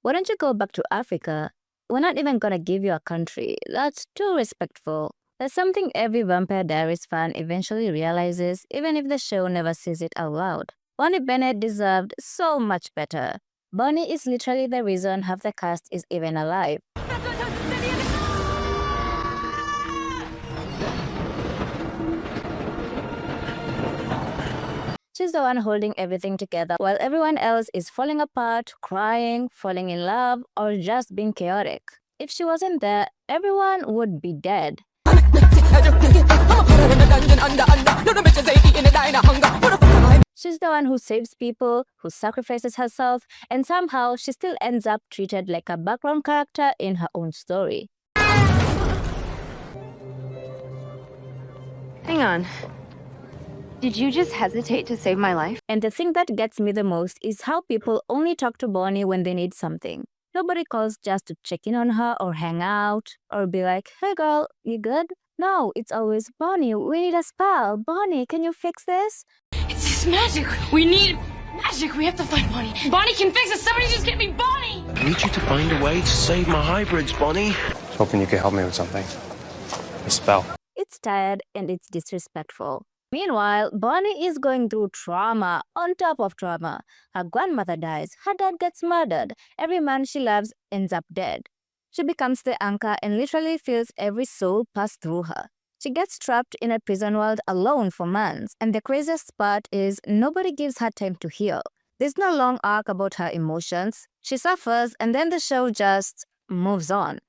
Why don't you go back to Africa? We're not even gonna give you a country. That's too respectful. That's something every Vampire Diaries fan eventually realizes, even if the show never says it out loud. Bonnie Bennett deserved so much better. Bonnie is literally the reason half the cast is even alive. She's the one holding everything together while everyone else is falling apart, crying, falling in love, or just being chaotic. If she wasn't there, everyone would be dead. She's the one who saves people, who sacrifices herself, and somehow she still ends up treated like a background character in her own story. Hang on. Did you just hesitate to save my life? And the thing that gets me the most is how people only talk to Bonnie when they need something. Nobody calls just to check in on her or hang out or be like, hey girl, you good? No, it's always, Bonnie, we need a spell. Bonnie, can you fix this? It's just magic. We need magic. We have to find Bonnie. Bonnie can fix it. Somebody just get me Bonnie. I need you to find a way to save my hybrids, Bonnie. Hoping you could help me with something. A spell. It's tired and it's disrespectful. Meanwhile, Bonnie is going through trauma on top of trauma. Her grandmother dies, her dad gets murdered, every man she loves ends up dead. She becomes the anchor and literally feels every soul pass through her. She gets trapped in a prison world alone for months, and the craziest part is nobody gives her time to heal. There's no long arc about her emotions. She suffers and then the show just moves on.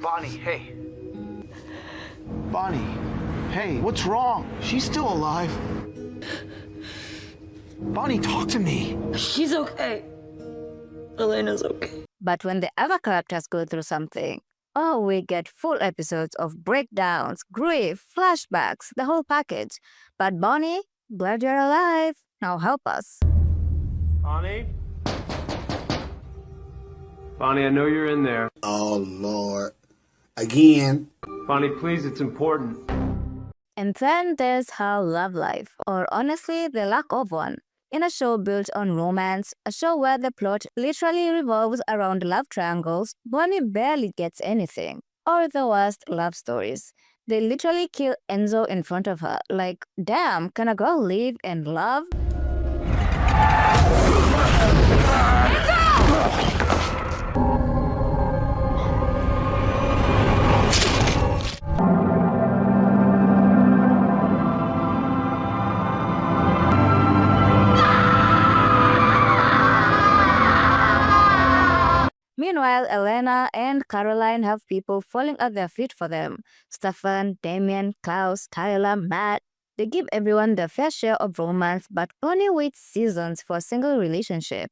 Bonnie, hey. Bonnie, hey, what's wrong? She's still alive. Bonnie, talk to me. She's okay. Elena's okay. But when the other characters go through something, oh, we get full episodes of breakdowns, grief, flashbacks, the whole package. But Bonnie, glad you're alive. Now help us. Bonnie? Bonnie, I know you're in there. Oh, Lord. Again. Bonnie, please, it's important. And then there's her love life, or honestly, the lack of one. In a show built on romance, a show where the plot literally revolves around love triangles, Bonnie barely gets anything. Or the worst, love stories. They literally kill Enzo in front of her. Like, damn, can a girl live and love? Meanwhile, Elena and Caroline have people falling at their feet for them. Stefan, Damien, Klaus, Tyler, Matt. They give everyone their fair share of romance, but only waits seasons for a single relationship.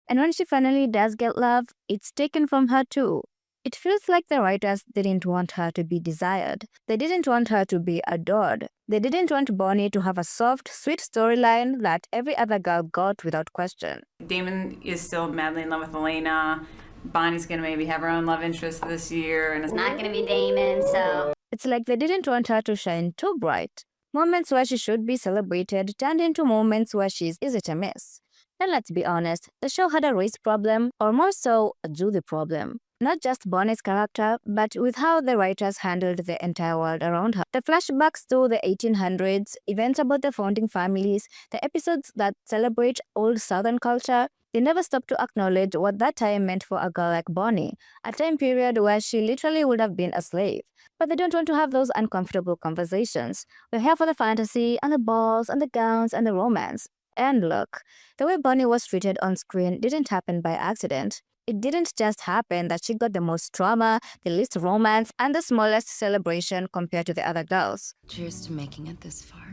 And when she finally does get love, it's taken from her too. It feels like the writers didn't want her to be desired. They didn't want her to be adored. They didn't want Bonnie to have a soft, sweet storyline that every other girl got without question. Damon is still madly in love with Elena. Bonnie's gonna maybe have her own love interest this year, and It's not gonna be Damon, so... It's like they didn't want her to shine too bright. Moments where she should be celebrated turned into moments where she's easy to miss. And let's be honest, the show had a race problem, or more so, a Judy problem. Not just Bonnie's character, but with how the writers handled the entire world around her. The flashbacks to the 1800s, events about the founding families, the episodes that celebrate old Southern culture, they never stop to acknowledge what that time meant for a girl like Bonnie, a time period where she literally would have been a slave. But they don't want to have those uncomfortable conversations. We're here for the fantasy, and the balls, and the gowns, and the romance. And look, the way Bonnie was treated on screen didn't happen by accident. It didn't just happen that she got the most trauma, the least romance, and the smallest celebration compared to the other girls. Cheers to making it this far.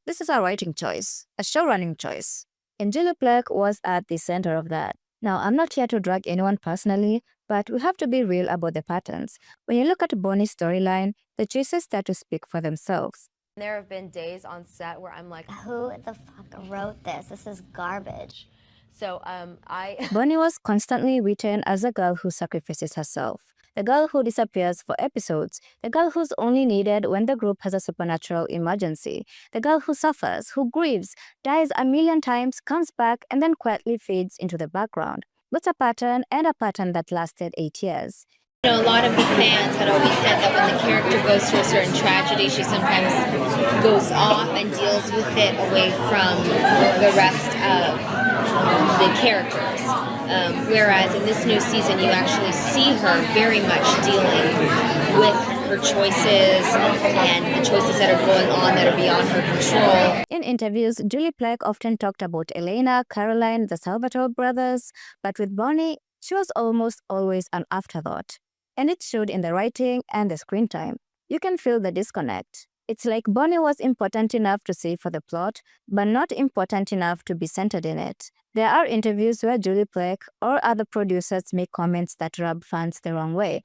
This is a writing choice, a showrunning choice. And Julie Plec was at the center of that. Now, I'm not here to drag anyone personally, but we have to be real about the patterns. When you look at Bonnie's storyline, the choices start to speak for themselves. There have been days on set where I'm like, Who the fuck wrote this? This is garbage. so Bonnie was constantly written as a girl who sacrifices herself. the girl who disappears for episodes, the girl who's only needed when the group has a supernatural emergency, the girl who suffers, who grieves, dies a million times, comes back, and then quietly fades into the background. But a pattern, and a pattern that lasted 8 years. You know, a lot of the fans had always said that when the character goes through a certain tragedy, she sometimes goes off and deals with it away from the rest of the characters. Whereas in this new season, you actually see her very much dealing with her choices and the choices that are going on that are beyond her control. In interviews, Julie Plec often talked about Elena, Caroline, the Salvatore brothers, but with Bonnie, she was almost always an afterthought. And it showed in the writing and the screen time. You can feel the disconnect. It's like Bonnie was important enough to save for the plot, but not important enough to be centered in it. There are interviews where Julie Plec or other producers make comments that rub fans the wrong way.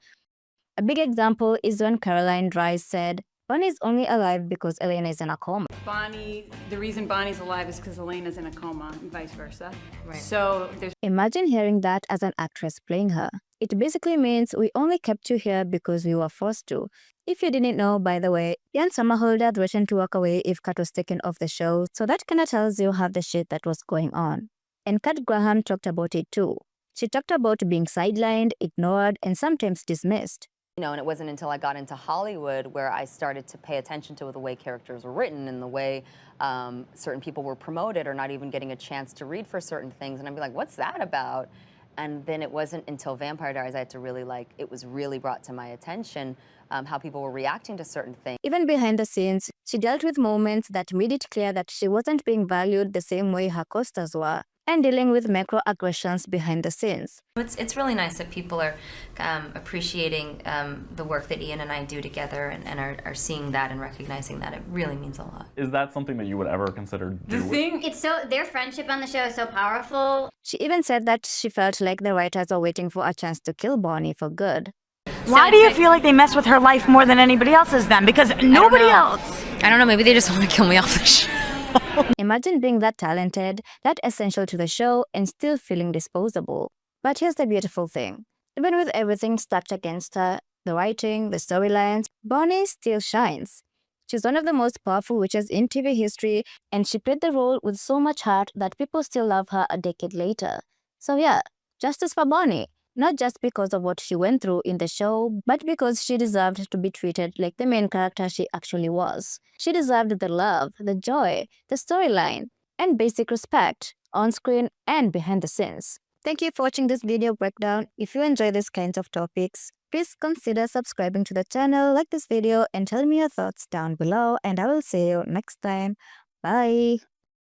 A big example is when Caroline Dries said, Bonnie is only alive because Elena is in a coma. The reason Bonnie's alive is because Elena's in a coma, and vice versa. Right. So there's... Imagine hearing that as an actress playing her. It basically means we only kept you here because we were forced to. If you didn't know, by the way, Ian Somerhalder threatened to walk away if Kat was taken off the show, so that kinda tells you half the shit that was going on. And Kat Graham talked about it too. She talked about being sidelined, ignored, and sometimes dismissed. You know, and it wasn't until I got into Hollywood where I started to pay attention to the way characters were written and the way certain people were promoted or not even getting a chance to read for certain things. And I'd be like, what's that about? And then it wasn't until Vampire Diaries I had to really it was really brought to my attention how people were reacting to certain things. Even behind the scenes, she dealt with moments that made it clear that she wasn't being valued the same way her co-stars were, and dealing with microaggressions behind the scenes. It's really nice that people are appreciating the work that Ian and I do together and are seeing that and recognizing that. It really means a lot. Is that something that you would ever consider doing? Their friendship on the show is so powerful. She even said that she felt like the writers were waiting for a chance to kill Bonnie for good. Why do you feel like they mess with her life more than anybody else's then? Because nobody else. I don't know, maybe they just want to kill me off the show. Imagine being that talented, that essential to the show, and still feeling disposable. But here's the beautiful thing. Even with everything stacked against her, the writing, the storylines, Bonnie still shines. She's one of the most powerful witches in TV history, and she played the role with so much heart that people still love her a decade later. So yeah, justice for Bonnie. Not just because of what she went through in the show, but because she deserved to be treated like the main character she actually was. She deserved the love, the joy, the storyline, and basic respect, on screen and behind the scenes. Thank you for watching this video breakdown. If you enjoy these kinds of topics, please consider subscribing to the channel, like this video, and tell me your thoughts down below, and I will see you next time. Bye!